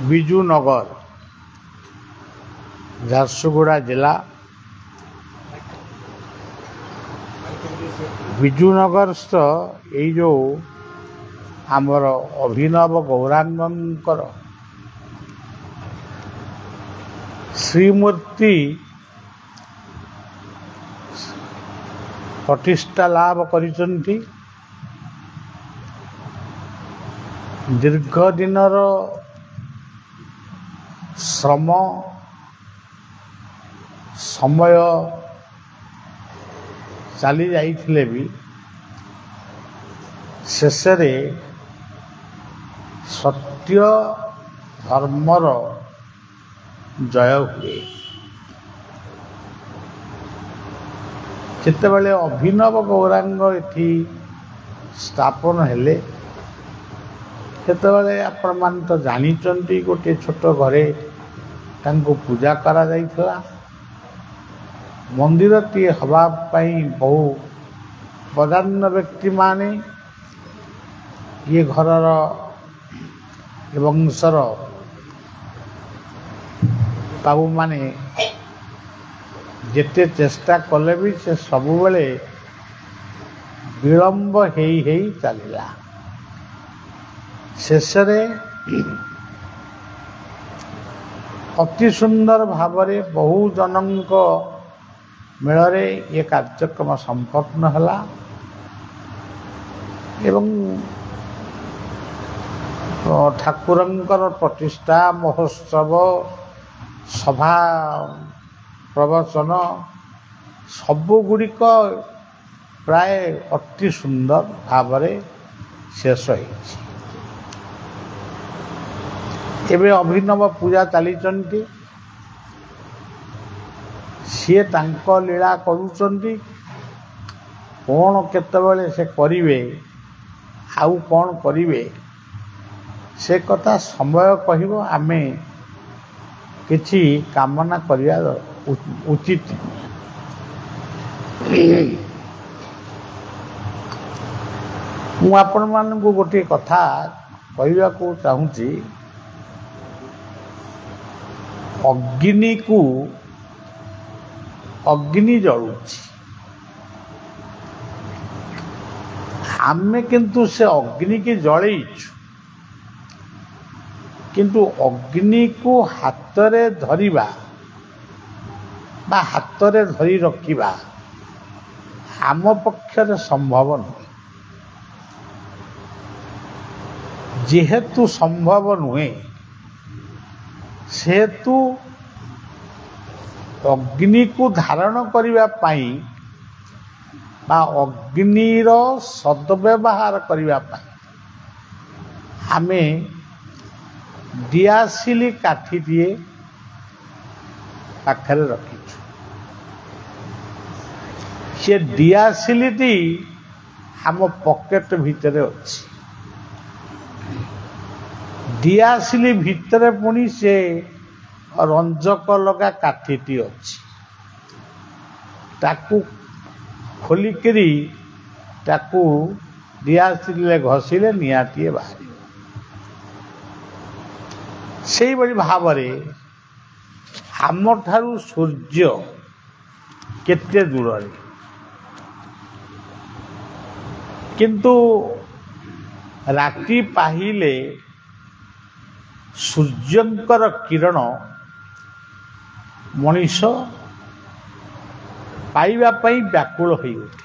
ବିଜୁନଗର ଝାରସୁଗୁଡ଼ା ଜିଲ୍ଲା। ବିଜୁନଗରସ୍ଥ ଏଇ ଯେଉଁ ଆମର ଅଭିନବ ଗୌରାଙ୍ଗଙ୍କର ଶ୍ରୀମୂର୍ତ୍ତି ପ୍ରତିଷ୍ଠା ଲାଭ କରିଛନ୍ତି। ଦୀର୍ଘ ଦିନର ଶ୍ରମ ସମୟ ଚାଲି ଯାଇଥିଲେ ବି ଶେଷରେ ସତ୍ୟ ଧର୍ମର ଜୟ ହୁଏ। ଯେତେବେଳେ ଅଭିନବ ଗୌରାଙ୍ଗ ଏଠି ସ୍ଥାପନ ହେଲେ ସେତେବେଳେ ଆପଣମାନେ ତ ଜାଣିଛନ୍ତି ଗୋଟିଏ ଛୋଟ ଘରେ ତାଙ୍କୁ ପୂଜା କରାଯାଇଥିଲା। ମନ୍ଦିରଟିଏ ହେବା ପାଇଁ ବହୁ ବଦାନ୍ୟ ବ୍ୟକ୍ତିମାନେ ଏ ଘରର ଏ ବଂଶର ବାବୁମାନେ ଯେତେ ଚେଷ୍ଟା କଲେ ବି ସେ ସବୁବେଳେ ବିଳମ୍ବ ହେଇ ହେଇ ଚାଲିଲା। ଶେଷରେ ଅତି ସୁନ୍ଦର ଭାବରେ ବହୁ ଜନଙ୍କ ମେଳରେ ଏ କାର୍ଯ୍ୟକ୍ରମ ସମ୍ପନ୍ନ ହେଲା ଏବଂ ଠାକୁରଙ୍କର ପ୍ରତିଷ୍ଠା ମହୋତ୍ସବ ସଭା ପ୍ରବଚନ ସବୁଗୁଡ଼ିକ ପ୍ରାୟ ଅତି ସୁନ୍ଦର ଭାବରେ ଶେଷ ହେଇଛି। ଏବେ ଅଭିନବ ପୂଜା ଚାଲିଛନ୍ତି। ସିଏ ତାଙ୍କ ଲୀଳା କରୁଛନ୍ତି। କ'ଣ କେତେବେଳେ ସେ କରିବେ ଆଉ କ'ଣ କରିବେ ସେ କଥା ସମୟ କହିବ। ଆମେ କିଛି କାମନା କରିବା ଉଚିତ। ମୁଁ ଆପଣମାନଙ୍କୁ ଗୋଟିଏ କଥା କହିବାକୁ ଚାହୁଁଛି। ଅଗ୍ନି ଜଳୁଛି, ଆମେ କିନ୍ତୁ ସେ ଅଗ୍ନିକି ଜଳେଇଛୁ, କିନ୍ତୁ ଅଗ୍ନିକୁ ହାତରେ ଧରିବା ବା ହାତରେ ଧରି ରଖିବା ଆମ ପକ୍ଷରେ ସମ୍ଭବ ନୁହେଁ। ଯେହେତୁ ସମ୍ଭବ ନୁହେଁ ସେହେତୁ ଅଗ୍ନିକୁ ଧାରଣ କରିବା ପାଇଁ ବା ଅଗ୍ନିର ସଦ୍ବ୍ୟବହାର କରିବା ପାଇଁ ଆମେ ଦିଆସିଲି କାଠିଟିଏ ପାଖରେ ରଖିଛୁ। ସେ ଦିଆସିଲିଟି ଆମ ପକେଟ ଭିତରେ ଅଛି। ଦିଆସିଲି ଭିତରେ ପୁଣି ସେ ରଞ୍ଜକ ଲଗା କାଠିଟି ଅଛି। ତାକୁ ଖୋଲିକିରି ତାକୁ ଦିଆସିଲିରେ ଘଷିଲେ ନିଆଁଟିଏ ବାହାରିବ। ସେଇଭଳି ଭାବରେ ଆମଠାରୁ ସୂର୍ଯ୍ୟ କେତେ ଦୂରରେ, କିନ୍ତୁ ରାତି ପାହିଲେ ସୂର୍ଯ୍ୟଙ୍କର କିରଣ ମଣିଷ ପାଇବା ପାଇଁ ବ୍ୟାକୁଳ ହୋଇଉଠେ।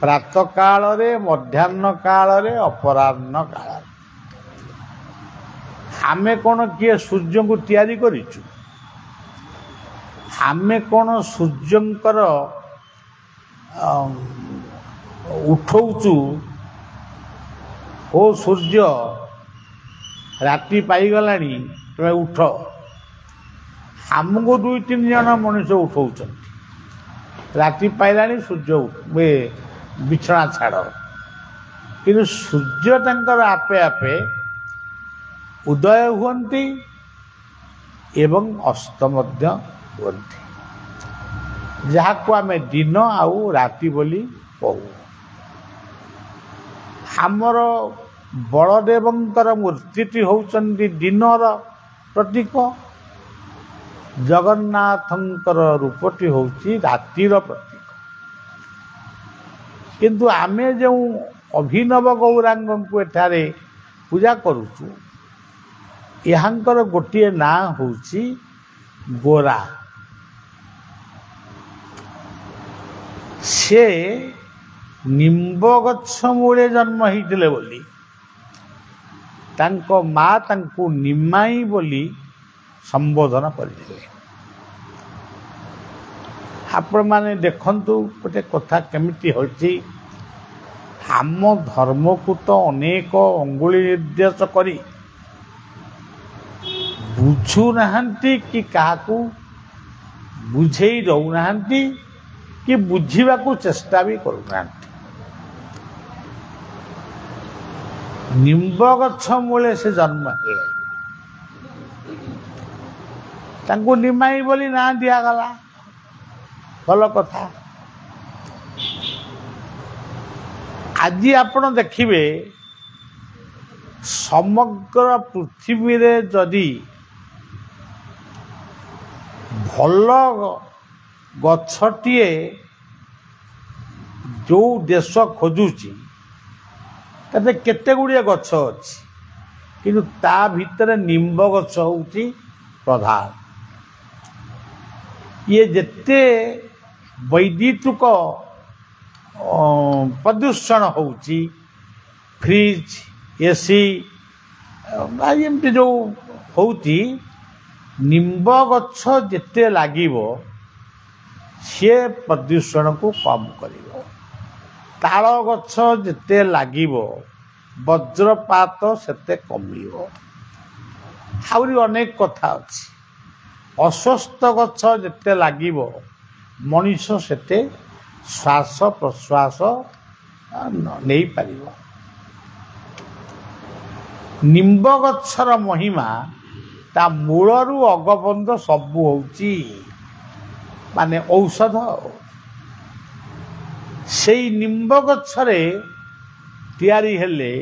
ପ୍ରାତଃକାଳରେ ମଧ୍ୟାହ୍ନ କାଳରେ ଅପରାହ୍ନ କାଳରେ। ଆମେ କ'ଣ କିଏ ସୂର୍ଯ୍ୟଙ୍କୁ ତିଆରି କରିଛୁ? ଆମେ କ'ଣ ସୂର୍ଯ୍ୟଙ୍କର ଉଠଉଛୁ ଓ ସୂର୍ଯ୍ୟ ରାତି ପାଇଗଲାଣି ତୁମେ ଉଠ? ଆମକୁ 2-3 ଜଣ ମଣିଷ ଉଠଉଛନ୍ତି। ରାତି ପାଇଲାଣି ସୂର୍ଯ୍ୟ ବିଛଣା ଛାଡ଼। କିନ୍ତୁ ସୂର୍ଯ୍ୟ ତାଙ୍କର ଆପେ ଆପେ ଉଦୟ ହୁଅନ୍ତି ଏବଂ ଅସ୍ତ ମଧ୍ୟ କୁହନ୍ତି, ଯାହାକୁ ଆମେ ଦିନ ଆଉ ରାତି ବୋଲି କହୁ। ଆମର ବଳଦେବଙ୍କର ମୂର୍ତ୍ତିଟି ହେଉଛନ୍ତି ଦିନର ପ୍ରତୀକ, ଜଗନ୍ନାଥଙ୍କର ରୂପଟି ହେଉଛି ରାତିର ପ୍ରତୀକ। କିନ୍ତୁ ଆମେ ଯେଉଁ ଅଭିନବ ଗୌରାଙ୍ଗଙ୍କୁ ଏଠାରେ ପୂଜା କରୁଛୁ, ଏହାଙ୍କର ଗୋଟିଏ ନାଁ ହେଉଛି ଗୋରା। ସେ ନିମ୍ବ ଗଛ ମୂଳେ ଜନ୍ମ ହେଇଥିଲେ ବୋଲି ତାଙ୍କ ମା ତାଙ୍କୁ ନିମାଇ ବୋଲି ସମ୍ବୋଧନ କରିଥିଲେ। ଆପଣମାନେ ଦେଖନ୍ତୁ ଗୋଟେ କଥା କେମିତି ହେଉଛି, ଆମ ଧର୍ମକୁ ତ ଅନେକ ଅଙ୍ଗୁଳି ନିର୍ଦ୍ଦେଶ କରି ବୁଝୁନାହାନ୍ତି କି କାହାକୁ ବୁଝେଇ ଦେଉନାହାନ୍ତି କି ବୁଝିବାକୁ ଚେଷ୍ଟା ବି କରୁନାହାନ୍ତି। ନିମ୍ବ ଗଛ ମୂଳେ ସେ ଜନ୍ମ ହେଲେ, ତାଙ୍କୁ ନିମାଇ ବୋଲି ନାଁ ଦିଆଗଲା। ଭଲ କଥା। ଆଜି ଆପଣ ଦେଖିବେ ସମଗ୍ର ପୃଥିବୀରେ ଯଦି ଭଲ ଗଛଟିଏ ଯେଉଁ ଦେଶ ଖୋଜୁଛି, ତାতে କେତେ ଗୁଡ଼ିଏ ଗଛ ଅଛି, କିନ୍ତୁ ତା ଭିତରେ ନିମ୍ବ ଗଛ ହେଉଛି ପ୍ରଧାନ। ଇଏ ଯେତେ ବୈଦ୍ୟୁତିକ ପ୍ରଦୂଷଣ ହେଉଛି, ଫ୍ରିଜ, ଏସି ଏମିତି ଯେଉଁ ହେଉଛି, ନିମ୍ବ ଗଛ ଯେତେ ଲାଗିବ ସିଏ ପ୍ରଦୂଷଣକୁ କମ୍ କରିବ। ତାଳ ଗଛ ଯେତେ ଲାଗିବ ବଜ୍ରପାତ ସେତେ କମିବ। ଆହୁରି ଅନେକ କଥା ଅଛି। ଅଶ୍ୱସ୍ଥ ଗଛ ଯେତେ ଲାଗିବ ମଣିଷ ସେତେ ଶ୍ୱାସ ପ୍ରଶ୍ୱାସ ନେଇପାରିବ। ନିମ୍ବ ଗଛର ମହିମା, ତା ମୂଳରୁ ଅଗପର୍ଯ୍ୟନ୍ତ ସବୁ ହେଉଛି ମାନେ ଔଷଧ। ସେଇ ନିମ୍ବ ଗଛରେ ତିଆରି ହେଲେ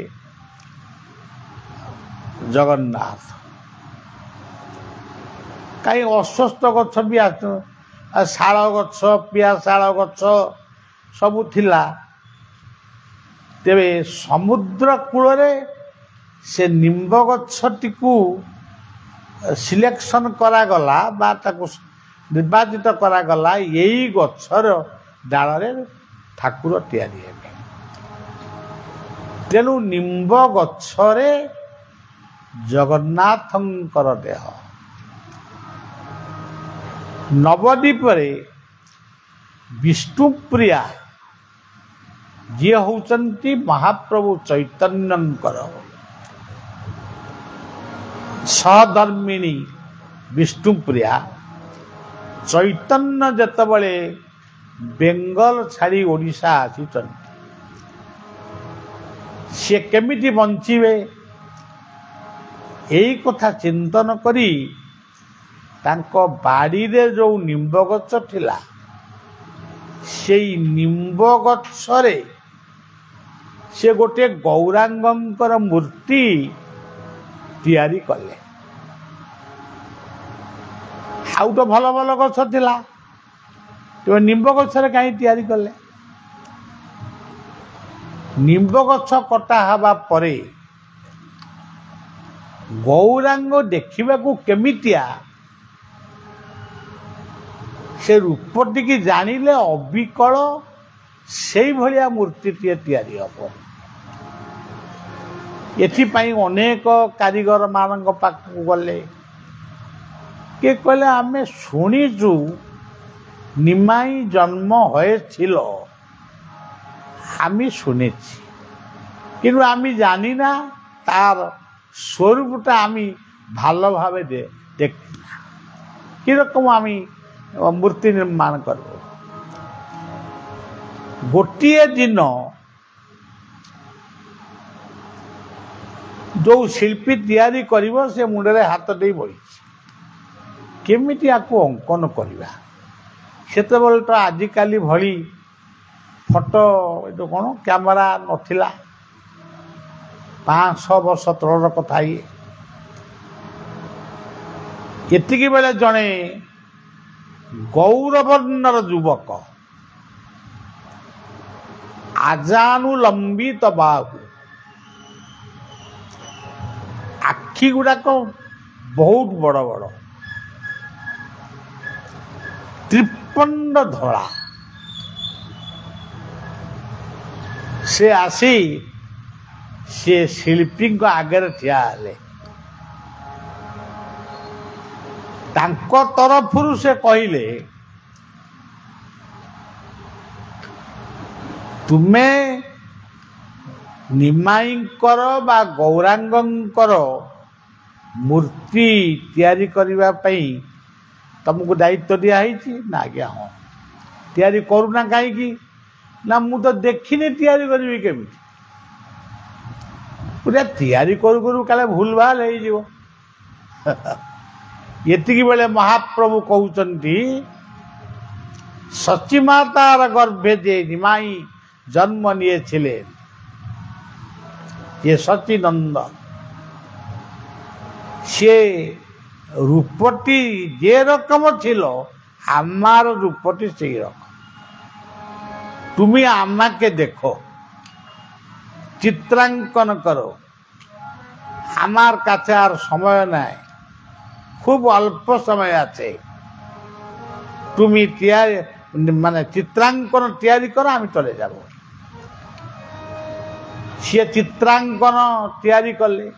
ଜଗନ୍ନାଥ। କାହିଁ ଅଶ୍ୱସ୍ଥ ଗଛ ବି ଶାଳ ଗଛ, ପିଆଶାଳ ଗଛ ସବୁ ଥିଲା। ତେବେ ସମୁଦ୍ର କୂଳରେ ସେ ନିମ୍ବ ଗଛଟିକୁ ସିଲେକ୍ସନ୍ କରାଗଲା ବା ତାକୁ ନିର୍ବାଚିତ କରାଗଲା, ଏଇ ଗଛର ଡାଳରେ ଠାକୁର ତିଆରି ହେବେ। ତେଣୁ ନିମ୍ବ ଗଛରେ ଜଗନ୍ନାଥଙ୍କର ଦେହ। ନବଦ୍ୱୀପରେ ବିଷ୍ଣୁପ୍ରିୟା ଯିଏ ହେଉଛନ୍ତି ମହାପ୍ରଭୁ ଚୈତନ୍ୟଙ୍କର ସହଧର୍ମିଣୀ ବିଷ୍ଣୁପ୍ରିୟା, ଚୈତନ୍ୟ ଯେତେବେଳେ ବେଙ୍ଗଲ ଛାଡ଼ି ଓଡ଼ିଶା ଆସିଛନ୍ତି, ସେ କେମିତି ବଞ୍ଚିବେ ଏଇ କଥା ଚିନ୍ତନ କରି ତାଙ୍କ ବାଡ଼ିରେ ଯେଉଁ ନିମ୍ବ ଗଛ ଥିଲା, ସେଇ ନିମ୍ବ ଗଛରେ ସେ ଗୋଟିଏ ଗୌରାଙ୍ଗଙ୍କର ମୂର୍ତ୍ତି ତିଆରି କଲେ। ଆଉ ତ ଭଲ ଭଲ ଗଛ ଥିଲା, ତେବେ ନିମ୍ବ ଗଛରେ କାହିଁ ତିଆରି କଲେ? ନିମ୍ବ ଗଛ କଟା ହେବା ପରେ ଗୌରାଙ୍ଗ ଦେଖିବାକୁ କେମିତିଆ ସେ ରୂପଟିକି ଜାଣିଲେ ଅବିକଳ ସେଇଭଳିଆ ମୂର୍ତ୍ତିଟିଏ ତିଆରି ହେବ। ଏଥିପାଇଁ ଅନେକ କାରିଗର ମାନଙ୍କ ପାଖକୁ ଗଲେ। କିଏ କହିଲେ ଆମେ ଶୁଣିଛୁ নিমাই জন্ম হয়েছিল আমি শুনেছি, কিন্তু আমি জানি না তার স্বরূপটা আমি ভালোভাবে দেখি না, কিরকম আমি মূর্তি নির্মাণ করব। গোটিয়ে দিন जो शिल्पी तैयारी करिवो से मुंडरे हाथ दे बइछि, केमिति आको अंकन करवा सेतेबेले तो आजिकाली भली फोटो जो कौन कैमेरा नथिला 500 वर्ष तलर कथा ये बेले जड़े गौरवर्णर युवक आजानुलंबित बाहु आखि गुड़ाक बहुत बड़ बड़ त्रिपंड धड़ा से आसी से शिल्पी आगे ठिया हेले तांको तरफरु से कहले तुम्हें निमाईंकर बा गौरांगंकर मूर्ति तैयारी करबा पई तुमको दायित्व दिया ना आज्ञा हाँ तैयारी करूना कहीं ना मु तो देखनी तैयारी करी केमी पूरा तैयारी करू करू काले भूल भाल हो ये बेले महाप्रभु कहते सचीमातार गर्भे जे निमाई जन्म निये छिले ये सचिनंद से रूपटी जे रकम छिलो आमार रूपटी से रकम तुम्हें आमा के देखो चित्रांकन करो हमार काছে আর समय নাই खूब अल्प समय আছে তুমি तैयारी माने चित्रांकन तैयारी करो आम चले যাব सी चित्रांकन तैयारी कले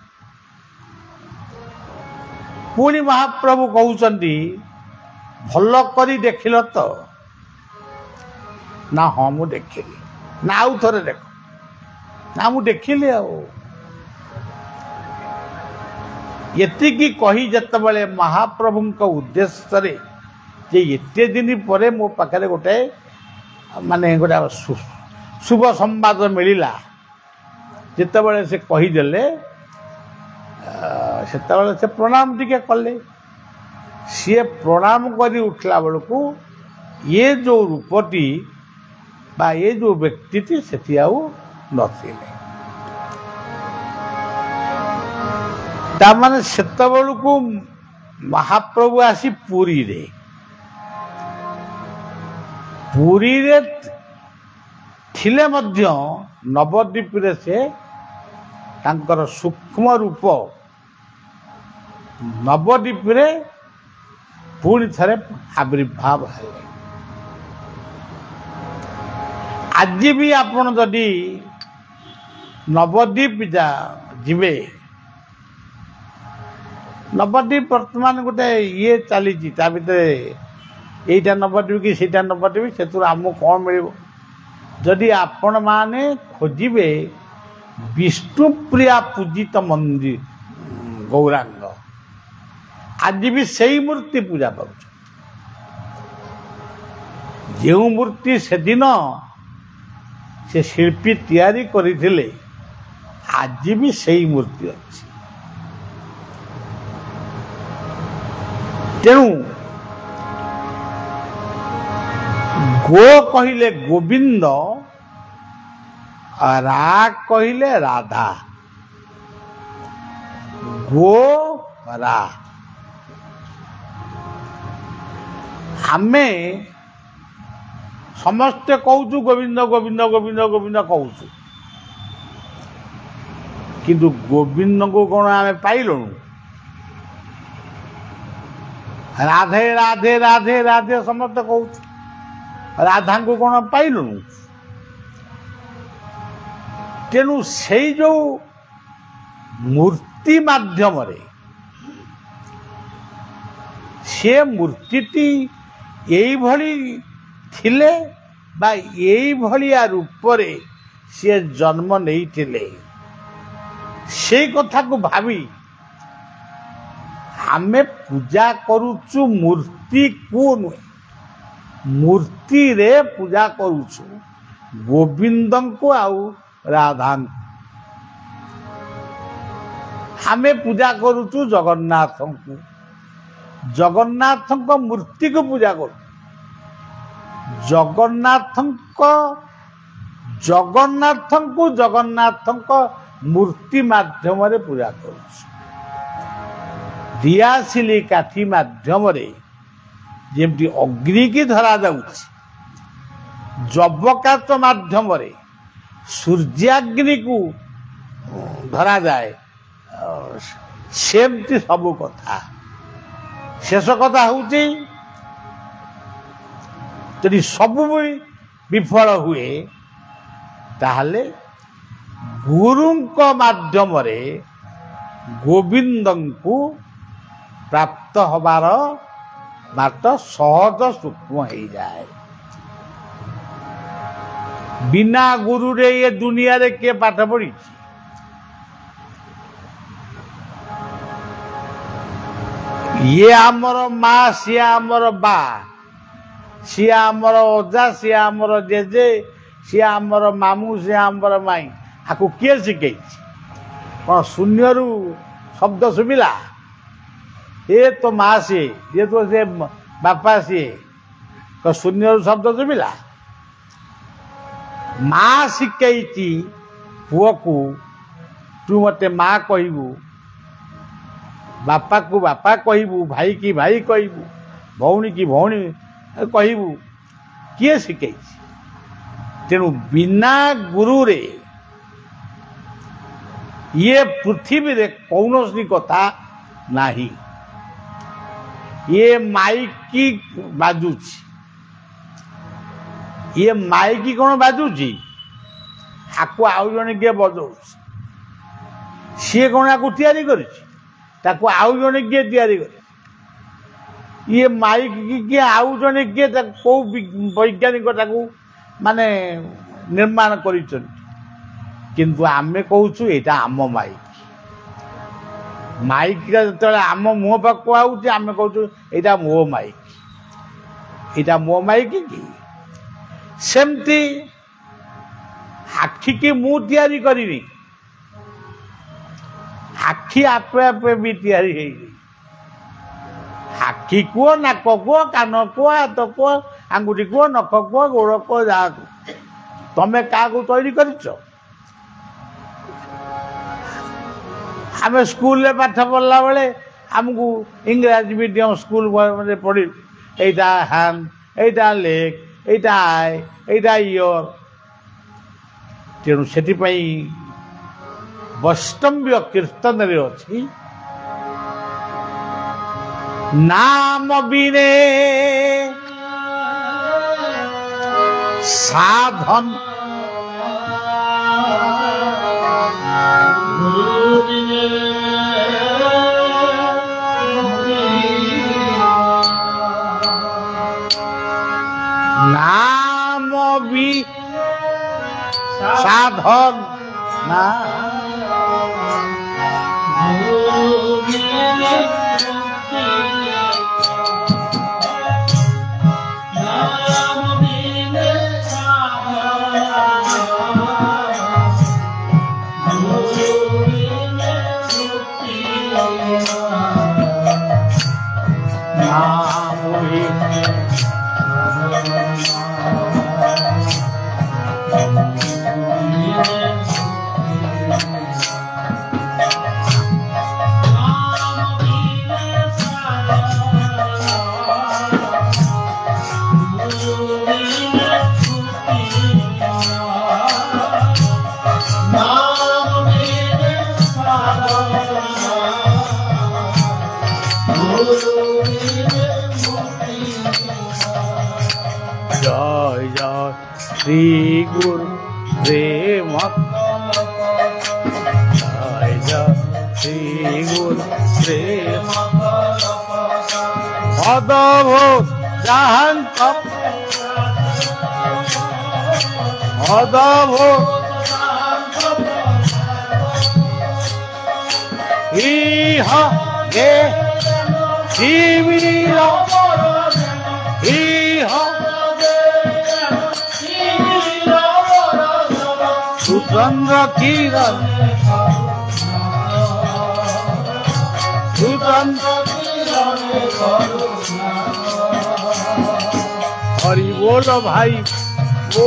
पुणी महाप्रभु कहते भल करी देखिल तो ना हाँ मु देखिली ना आउ थे देख ना मु देखिली आती कही जिते महाप्रभु उद्देश्य जे एते दिन पर मो पाखे गोटे माने गोटे शुभ संवाद मिलला जितेबाला से कहीदेले से प्रणाम टिके कले सी प्रणाम करी उठला बेलू ये जो रूपटी बा ये जो व्यक्ति से नथिले तामाने सेतबेलू महाप्रभु आसी पुरी रे थिले मध्य नवद्वीप रे से तांकर सूक्ष्म रूप नवद्वीप रे पुणी थरे आविर्भाव है आज भी आपण जदि नवद्वीप जीवे नवद्वीप वर्तमान गोटे ये चली भर यहीटा नवद्वीप कि सीटा नवद्वीप से आमको कौन मिल जदि आपण माने खोजिबे विष्णुप्रिया पूजित मंदिर गौरांग आज भी सही मूर्ति पूजा कर जो मूर्ति से दिन से शिल्पी तैयारी करथिले आज भी सही मूर्ति अच्छी तेणु गो कहिले गोविंद रा कहिले राधा गो रा आमे समस्ते कहूँ गोविंद गोविंद गोविंद गोविंद कहूँ किंतु गोविंद को कौन आम पाइलु राधे राधे राधे राधे समस्ते कहूँ राधा को कौन पाइलु तेणु से जो मूर्ति माध्यम से मूर्ति यही भली थिले बा यही भलिया रूप से जन्म नहीं थिले से कथा को भावी आमे पूजा करुचु मूर्ति को नुहे मूर्ति रे पूजा करुचु गोविंद को आउ राधा आमे पूजा करुचु जगन्नाथ को ଜଗନ୍ନାଥଙ୍କ ମୂର୍ତ୍ତିକୁ ପୂଜା କରୁ। ଜଗନ୍ନାଥଙ୍କୁ ଜଗନ୍ନାଥଙ୍କ ମୂର୍ତ୍ତି ମାଧ୍ୟମରେ ପୂଜା କରୁଛୁ। ଦିଆସିଲି କାଠି ମାଧ୍ୟମରେ ଯେମିତି ଅଗ୍ନିକି ଧରାଯାଉଛି, ଯବକାଚ ମାଧ୍ୟମରେ ସୂର୍ଯ୍ୟାଗ୍ନିକୁ ଧରାଯାଏ, ସେମିତି ସବୁ କଥା। ଶେଷ କଥା ହେଉଛି ଯଦି ସବୁ ବିଫଳ ହୁଏ ତାହେଲେ ଗୁରୁଙ୍କ ମାଧ୍ୟମରେ ଗୋବିନ୍ଦଙ୍କୁ ପ୍ରାପ୍ତ ହେବାର ବାଟ ସହଜ ସୂକ୍ଷ୍ମ ହେଇଯାଏ। ବିନା ଗୁରୁରେ ଏ ଦୁନିଆରେ କିଏ ପାଠ ପଢିଛି? ଇଏ ଆମର ମା, ସିଏ ଆମର ବା, ସିଏ ଆମର ଅଜା, ସିଏ ଆମର ଜେଜେ, ସିଏ ଆମର ମାମୁଁ, ସିଏ ଆମର ମାଇଁ। ଆକୁ କିଏ ଶିଖେଇଛି? କ'ଣ ଶୂନ୍ୟରୁ ଶବ୍ଦ ଶୁଭିଲା? ଏ ତ ମା ସିଏ, ଇଏ ତ ସେ ବାପା ସିଏ, ଶୂନ୍ୟରୁ ଶବ୍ଦ ଶୁଭିଲା? ମା ଶିଖେଇଛି ପୁଅକୁ, ତୁ ମତେ ମା କହିବୁ, ବାପାକୁ ବାପା କହିବୁ, ଭାଇ କି ଭାଇ କହିବୁ, ଭଉଣୀ କି ଭଉଣୀ କହିବୁ। କିଏ ଶିଖେଇଛି? ତେଣୁ ବିନା ଗୁରୁରେ ଇଏ ପୃଥିବୀରେ କୌଣସି କଥା ନାହିଁ। ଇଏ ମାଇକି ବାଜୁଛି, ଇଏ ମାଇକି କ'ଣ ବାଜୁଛି? ଆକୁ ଆଉ ଜଣେ କିଏ ବଜଉଛି? ସିଏ କ'ଣ ଆକୁ ତିଆରି କରିଛି? ତାକୁ ଆଉ ଜଣେ କିଏ ତିଆରି କରିଛି? ଇଏ ମାଇକି କିଏ ଆଉ ଜଣେ କିଏ କୋଉ ବୈଜ୍ଞାନିକ ତାକୁ ମାନେ ନିର୍ମାଣ କରିଛନ୍ତି? କିନ୍ତୁ ଆମେ କହୁଛୁ ଏଇଟା ଆମ ମାଇକି। ମାଇକିଟା ଯେତେବେଳେ ଆମ ମୁହଁ ପାଖକୁ ଆଉଛି ଆମେ କହୁଛୁ ଏଇଟା ମୋ ମାଇକି, ଏଇଟା ମୋ ମାଇକି କି? ସେମିତି ଆଖିକି ମୁଁ ତିଆରି କରିନି, ଆଖି ଆପେ ଆପେ ବି ତିଆରି ହେଇନି। ଆଖି କୁହ, ନାକ କୁହ, କାନ କୁହ, ହାତ କୁହ, ଆଙ୍ଗୁଠି କୁହ, ନଖ କୁହ, ଗୋଡ଼ କୁହ, ଯାହାକୁ ତମେ କାହାକୁ ତୈରି କରିଛ? ଆମେ ସ୍କୁଲରେ ପାଠ ପଢ଼ିଲା ବେଳେ ଆମକୁ ଇଂରାଜୀ ମିଡ଼ିୟମ ସ୍କୁଲରେ ପଢ଼ି ଏଇଟା ହ୍ୟାଣ୍ଡ, ଏଇଟା ଲେଗ, ଏଇଟା ଆଇ, ଏଇଟା ଇୟର। ତେଣୁ ସେଥିପାଇଁ ବୈଷ୍ଣବ୍ୟ କୀର୍ତ୍ତନରେ ଅଛି, ନାମ ବିନେ ସାଧନ नाम भी साधन ना जय जय श्री गुरु प्रेम, जय जय श्री गुरु प्रेम, अद्भुत जाहंत अद्भुत इह गे शिविर इह सुचंद्र किरण सुचंद्र किरण हरि बोलो भाई, वो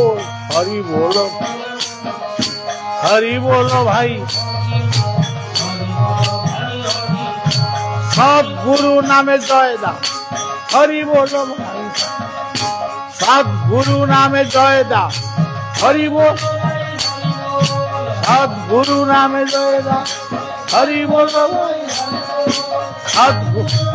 हरि बोलो भाई। सब गुरु नामे जय दा, हरि बोलो भाई। सब गुरु नामे जय दा, हरि बोल। सब गुरु नामे जय दा, हरि बोलो भाई। सद्गुरु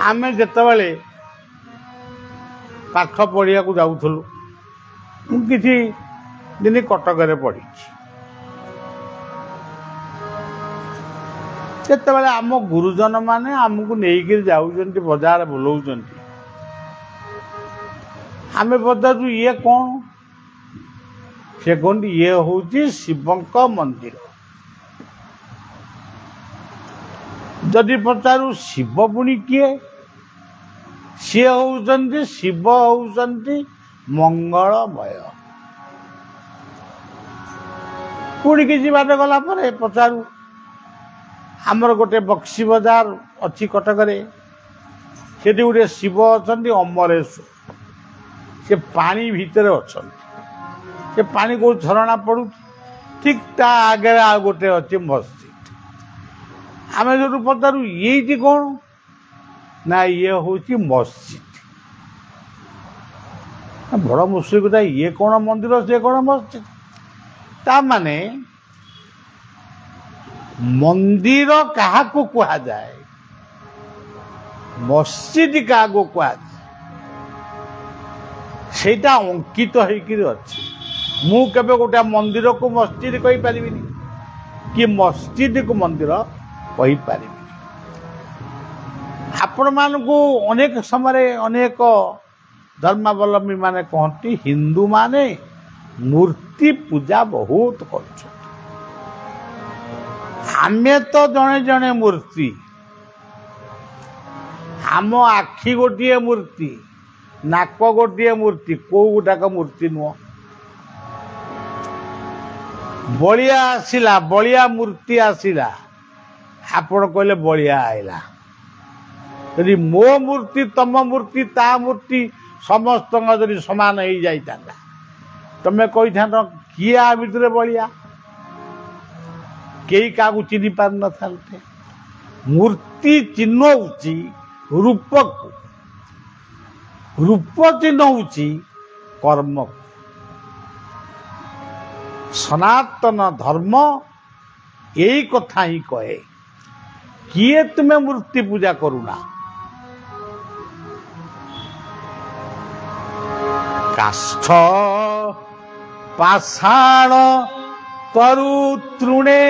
आमे जेतेबेले पाठ पढ़िया को जाऊलु किसी दिन कटक पढ़ी जेतेबेले आम गुरुजन माने आमको नहीं जाऊँ बजार बुलाऊँ आमे पचारू ये कौन से कहते ये हूँ शिवंक मंदिर जदि पचारू शिव पुणी किए सी होउचंती शिव होउचंती मंगलमय पुणी किसी बाट गला पर पचारू आमर गोटे बक्सी बजार अच्छी कटक से गोटे शिव अच्छा अमरेश्वर से पानी भितर अच्छा से पानी को झरणा पड़ू ठीक ता आगे आ गोटे अच्छे मस्जिद आम जो पचारू ये कौन ना ये हूँ मस्जिद बड़ मुश्किल कथा ये कौन मंदिर से कौन मस्जिद ता माने मंदिर क्या कह जाए मस्जिद क्या कह सेटा अंकित होती मु केबे गोटे मंदिर को मस्जिद कही पारिबिनी कि मस्जिद को मंदिर कही पारिबिनी आपण मानकु अनेक समय अनेक धर्मावलंबी माने कहती हिंदू माने मूर्ति पूजा बहुत कर आमे तो जने जने मूर्ति आम आखि गोटे मूर्ति नाक गोटे मूर्ति कौ गोटाक मूर्ति नुह बलिया आसिला बलिया मूर्ति आसिला आपण कहले बलिया आइला यदि मो मूर्ति तम मूर्ति ता मूर्ति समस्त जदि समान हो जाता तमें कही था किए आ भितर बलिया कई क्या चिन्ह पार न था मूर्ति चिन्ह रूप को रूप चिन्ह कर्म को सनातन धर्म यही कथा ही कहे किए तुम्हें मूर्ति पूजा करूना काष्ठ पाषाण तरु तृणे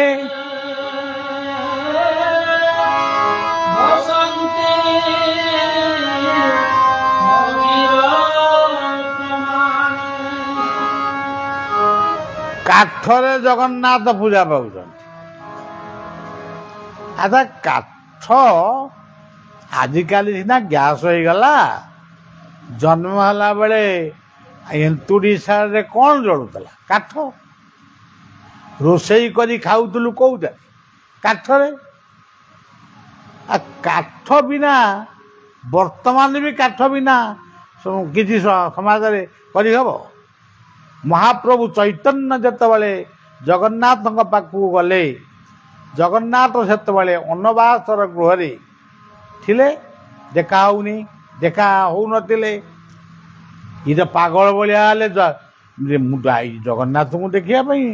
काठरे जगन्नाथ पूजा पाँच अच्छा काठ आजिकल सीना गैस हो गला जन्म है बेले एंतुड़ी सारे कौन जलूला काठ रोसई करी खाऊलु कौटे काठरे काठ बिना वर्तमान भी काठ बिना କିଛି ସମାଜରେ କରିହେବ। ମହାପ୍ରଭୁ ଚୈତନ୍ୟ ଯେତେବେଳେ ଜଗନ୍ନାଥଙ୍କ ପାଖକୁ ଗଲେ, ଜଗନ୍ନାଥ ସେତେବେଳେ ଅନବାସର ଗୃହରେ ଥିଲେ, ଦେଖା ହଉନଥିଲେ। ଇଏ ତ ପାଗଳ ଭଳିଆ ହେଲେ, ମୁଁ ଜଗନ୍ନାଥଙ୍କୁ ଦେଖିବା ପାଇଁ।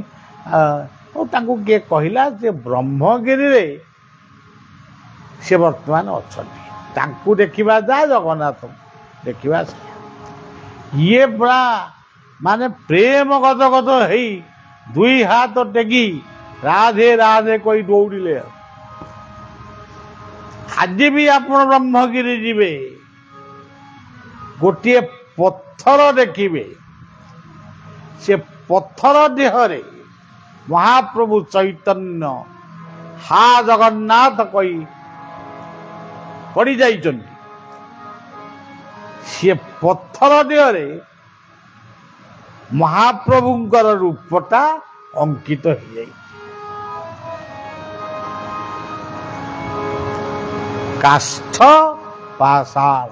ଆଉ ତାଙ୍କୁ କିଏ କହିଲା ଯେ ବ୍ରହ୍ମଗିରିରେ ସେ ବର୍ତ୍ତମାନ ଅଛନ୍ତି, ତାଙ୍କୁ ଦେଖିବା ଯା, ଜଗନ୍ନାଥଙ୍କୁ ଦେଖିବା ସେ। ଇଏ ପୁରା ମାନେ ପ୍ରେମ ଗଦ ଗଦ ହେଇ ଦୁଇ ହାତ ଟେକି ରାଧେ ରାଧେ କହି ଦୌଡ଼ିଲେ। ଆଜି ବି ଆପଣ ବ୍ରହ୍ମଗିରି ଯିବେ, ଗୋଟିଏ ପଥର ଦେଖିବେ, ସେ ପଥର ଦେହରେ ମହାପ୍ରଭୁ ଚୈତନ୍ୟ ହା ଜଗନ୍ନାଥ କହି ପଡ଼ିଯାଇଛନ୍ତି। ସେ ପଥର ଦେହରେ ମହାପ୍ରଭୁଙ୍କର ରୂପଟା ଅଙ୍କିତ ହେଇଯାଇଛି। କାଷ୍ଠ ପାଷାଣ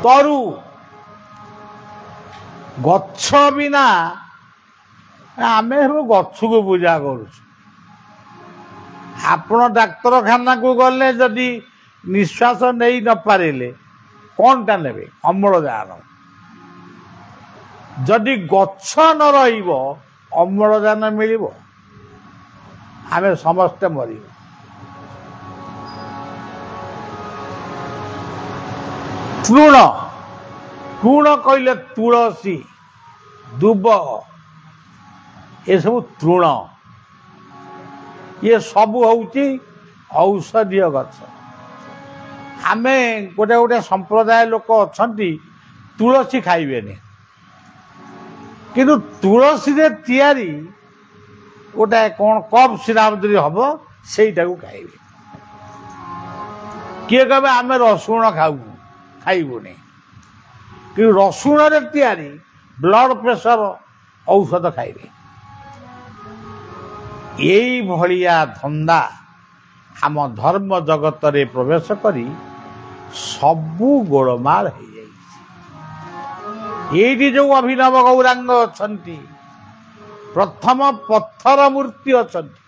ତରୁ, ଗଛ ବିନା ଆମେ ସବୁ ଗଛକୁ ପୂଜା କରୁଛୁ। ଆପଣ ଡାକ୍ତରଖାନାକୁ ଗଲେ ଯଦି ନିଶ୍ୱାସ ନେଇ ନପାରିଲେ କ'ଣଟା ନେବେ? ଅମ୍ଳଜାନ। ଯଦି ଗଛ ନ ରହିବ ଅମ୍ଳଜାନ ମିଳିବ? ଆମେ ସମସ୍ତେ ମରିବୁ। ତୃଣ, ତୃଣ କହିଲେ ତୁଳସୀ, ଦୁବ, ଏସବୁ ତୃଣ। ଇଏ ସବୁ ହେଉଛି ଔଷଧୀୟ ଗଛ। ଆମେ ଗୋଟେ ସମ୍ପ୍ରଦାୟ ଲୋକ ଅଛନ୍ତି ତୁଳସୀ ଖାଇବେନି, କିନ୍ତୁ ତୁଳସୀରେ ତିଆରି ଗୋଟାଏ କ'ଣ କଫ୍ ସିରାପ ଯଦି ହବ ସେଇଟାକୁ ଖାଇବେ। କିଏ କହିବେ ଆମେ ରସୁଣ ଖାଇବୁନି, କିନ୍ତୁ ରସୁଣରେ ତିଆରି ବ୍ଲଡ ପ୍ରେସର ଔଷଧ ଖାଇବେ। ଏଇଭଳିଆ ଧନ୍ଦା ଆମ ଧର୍ମ ଜଗତରେ ପ୍ରବେଶ କରି ସବୁ ଗୋଳମାଳ ହେଇଯାଇଛି। ଏଇଠି ଯୋଉ ଅଭିନବ ଗୌରାଙ୍ଗ ଅଛନ୍ତି, ପ୍ରଥମ ପଥର ମୂର୍ତ୍ତି ଅଛନ୍ତି,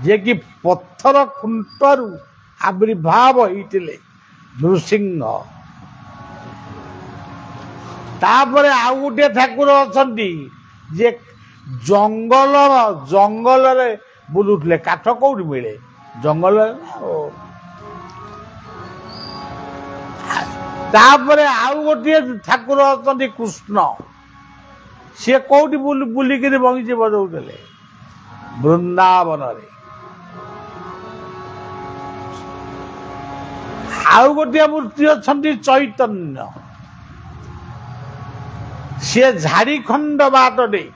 ଯିଏକି ପଥର ଖୁଣ୍ଟରୁ ଆବିର୍ଭାବ ହେଇଥିଲେ ନୃସିଂହ। ତାପରେ ଆଉ ଗୋଟିଏ ଠାକୁର ଅଛନ୍ତି ଯେ ଜଙ୍ଗଲରେ ବୁଲୁଥିଲେ। କାଠ କୋଉଠି ମିଳେ? ଜଙ୍ଗଲରେ। ତାପରେ ଆଉ ଗୋଟିଏ ଠାକୁର ଅଛନ୍ତି କୃଷ୍ଣ, ସିଏ କୋଉଠି ବୁଲିକିରି ବଂଶୀ ବଜଉଥିଲେ? ବୃନ୍ଦାବନରେ। ଆଉ ଗୋଟିଏ ମୂର୍ତ୍ତି ଅଛନ୍ତି ଚୈତନ୍ୟ, ସିଏ ଝାଡ଼ିଖଣ୍ଡ ବାଟ ଦେଇ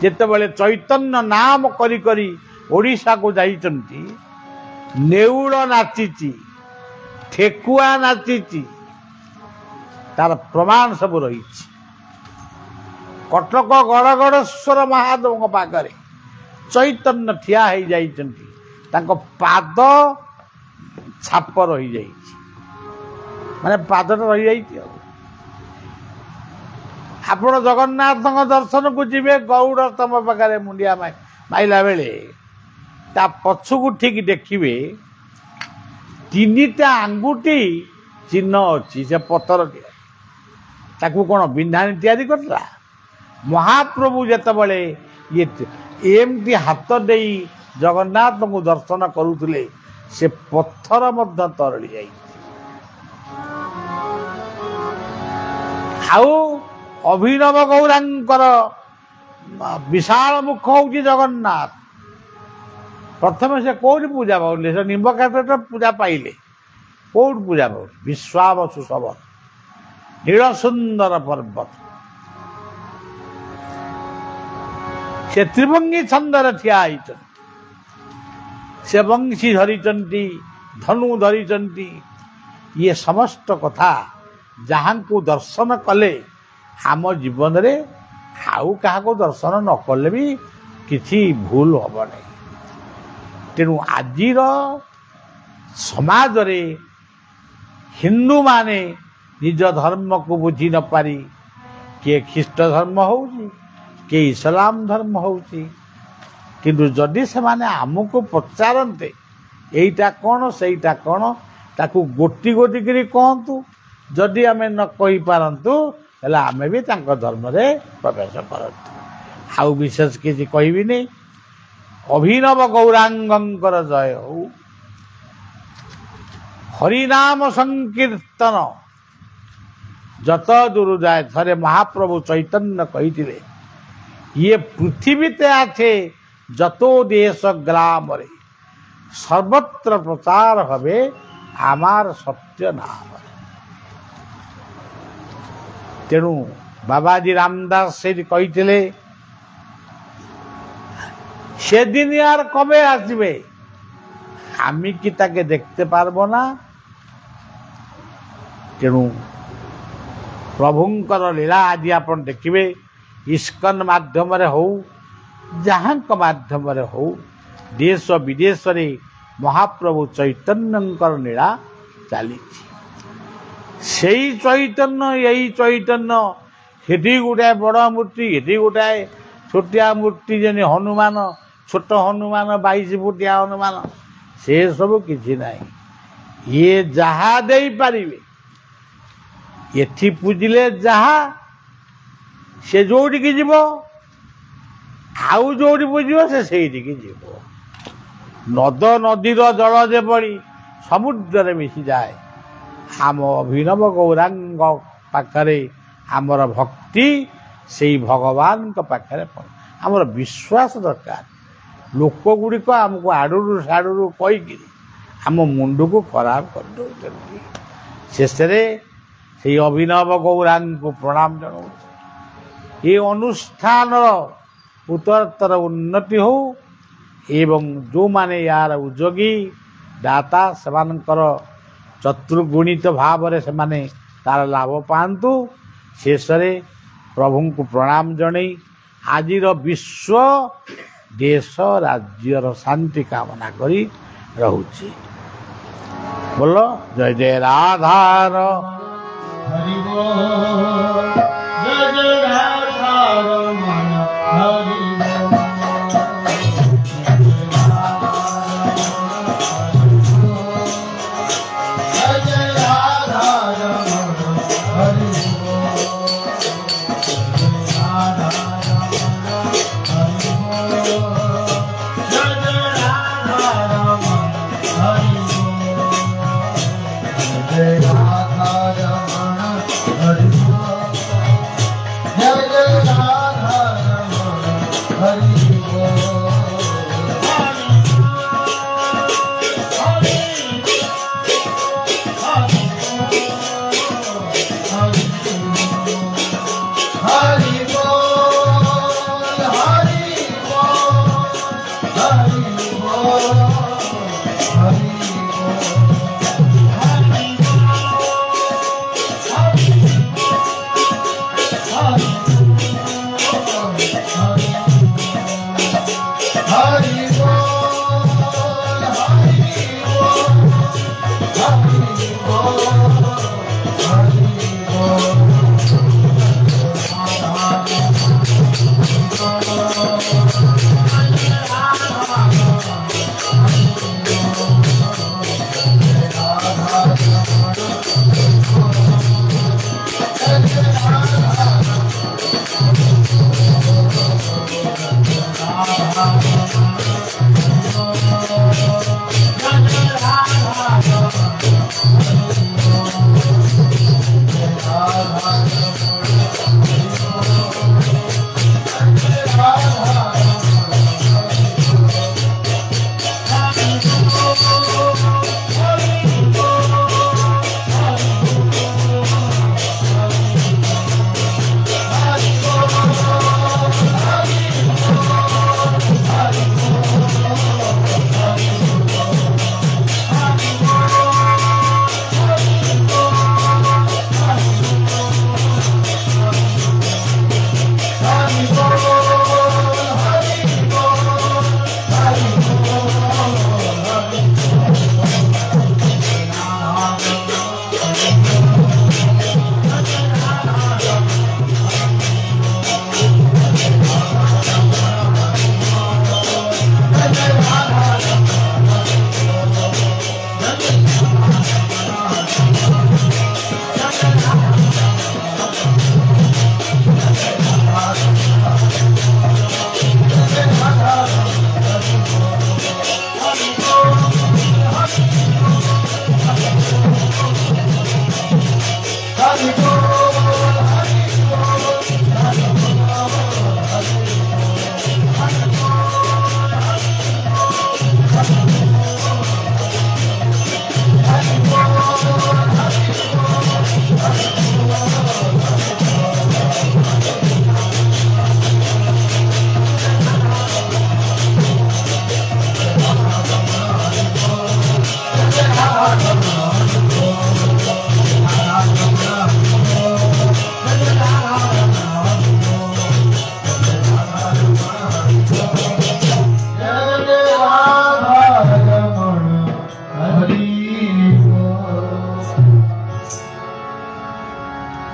ଯେତେବେଳେ ଚୈତନ୍ୟ ନାମ କରି କରି ଓଡ଼ିଶାକୁ ଯାଇଛନ୍ତି, ନେଉଳ ନାଚିଛି, ଠେକୁଆ ନାଚିଛି, ତାର ପ୍ରମାଣ ସବୁ ରହିଛି। କଟକ ଗଡ଼ଗଡ଼େଶ୍ୱର ମହାଦେବଙ୍କ ପାଖରେ ଚୈତନ୍ୟ ଠିଆ ହେଇଯାଇଛନ୍ତି, ତାଙ୍କ ପାଦ ଛାପ ରହିଯାଇଛି, ମାନେ ପାଦଟା ରହିଯାଇଛି। ଆଉ ଆପଣ ଜଗନ୍ନାଥଙ୍କ ଦର୍ଶନକୁ ଯିବେ, ଗରୁଡ଼ ତମ ପାଖରେ ମୁଣ୍ଡିଆ ମାଇଲା ବେଳେ ତା ପଛକୁ ଠିକ ଦେଖିବେ ତିନିଟା ଆଙ୍ଗୁଠି ଚିହ୍ନ ଅଛି, ସେ ପଥର ତିଆରି। ତାକୁ କ'ଣ ବିନ୍ଧାଣି ତିଆରି କରିଥିଲା? ମହାପ୍ରଭୁ ଯେତେବେଳେ ଏମିତି ହାତ ଦେଇ ଜଗନ୍ନାଥଙ୍କୁ ଦର୍ଶନ କରୁଥିଲେ, ସେ ପଥର ମଧ୍ୟ ତରଳି ଯାଇଛି। ଆଉ ଅଭିନବ ଗୌରାଙ୍କର ବିଶାଳ ମୁଖ ହେଉଛି ଜଗନ୍ନାଥ। ପ୍ରଥମେ ସେ କୋଉଠି ପୂଜା ପାଉଥିଲେ? ସେ ନିମ୍ବକାଠରେ ପୂଜା ପାଇଲେ। କୋଉଠି ପୂଜା ପାଉଥିଲେ? ବିଶ୍ୱାବସୁ ସବର, ନୀଳ ସୁନ୍ଦର ପର୍ବତ। ସେ ତ୍ରିଭଙ୍ଗୀ ଛନ୍ଦରେ ଠିଆ ହେଇଛନ୍ତି, ସେ ବଂଶୀ ଧରିଛନ୍ତି, ଧନୁ ଧରିଛନ୍ତି। ଇଏ ସମସ୍ତ କଥା ଯାହାଙ୍କୁ ଦର୍ଶନ କଲେ ଆମ ଜୀବନରେ ଆଉ କାହାକୁ ଦର୍ଶନ ନ କଲେ ବି କିଛି ଭୁଲ ହେବ ନାହିଁ। ତେଣୁ ଆଜିର समाज रे हिंदू माने निज धर्म को बुझी न पारी किए ख्रीष्ट धर्म होउची किए इस्लाम धर्म होउची किंतु जदि से माने आमको पचारते एईटा कौन सेईटा कौन ताकू गोटी गोटी करी कहतु जदि आमे न कहि पारंतु हेला आमे भी तांको धर्म रे प्रवेश करतु आउ विशेष किछि कहबी नहीं अभिनव गौरांगंकर जय हो हरिनाम संकीर्तन जत दूर जाए थरे महाप्रभु चैतन्य कही ये पृथ्वी ते आछे जतो देश ग्राम रे सर्वत्र प्रचार हवे आमार सत्य नाम तेणु बाबाजी रामदास से कही से दिन यार कबे आसबे आमी कि ताके देखते पारबो ना तेणु प्रभुंकर लीला आज आप देखिए इस्कन माध्यम हो जहाँ माध्यम हो देश विदेश रे महाप्रभु चैतन्यंकर लीला चली से चैतन्य यही चैतन्य हेटी गोटाए बड़ मूर्ति हेटी गोटाए छोटिया मूर्ति जेने हनुमान छोट हनुमान 22 फुटिया हनुमान से सब किछि नहीं ये जहा दे पारिबे एथि पूजिले जहा से जोड़ी की जीव आउ जोड़ी पूजिबो से सेठी की जीव नद नदीर जल जे पड़ी समुद्र मिसी जाए आम अभिनव गौरांग पाखरे आमर भक्ति से भगवान पाखरे आमर विश्वास दरकार लोक गुड़िक आमको आड़ू साड़ू कहीकि आम मुंड को खराब कर शेष से अभिनव गौरांग को प्रणाम जनाऊँ ये अनुष्ठान उत्तरोत्तर उन्नति हो एवं जो माने यार उद्योगी दाता सेमानकर चतुर्गुणित भाव से माने तार लाभ पातु शेष प्रभु को प्रणाम जन आजिर विश्व देश राज्यर शांति कामना करी रहुछि बोलो जय जय राधार हरि बोल जय जय राधा रमण हरि बोल जय जय राधा रमण हरि बोल राधा रमण हरि बोल जय जय राधा रमण हरि बोल जय राधा रमण हरि बोल जय जय राधा रमण हरि बोल हरि बोल हरि बोल हरि बोल हरि बोल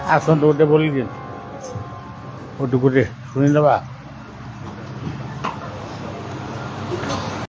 ଆସନ୍ତୁ ଗୋଟେ ବୋଲି ଦିଅନ୍ତୁ ଗୋଟେ ଗୋଟେ ଶୁଣିଦେବା।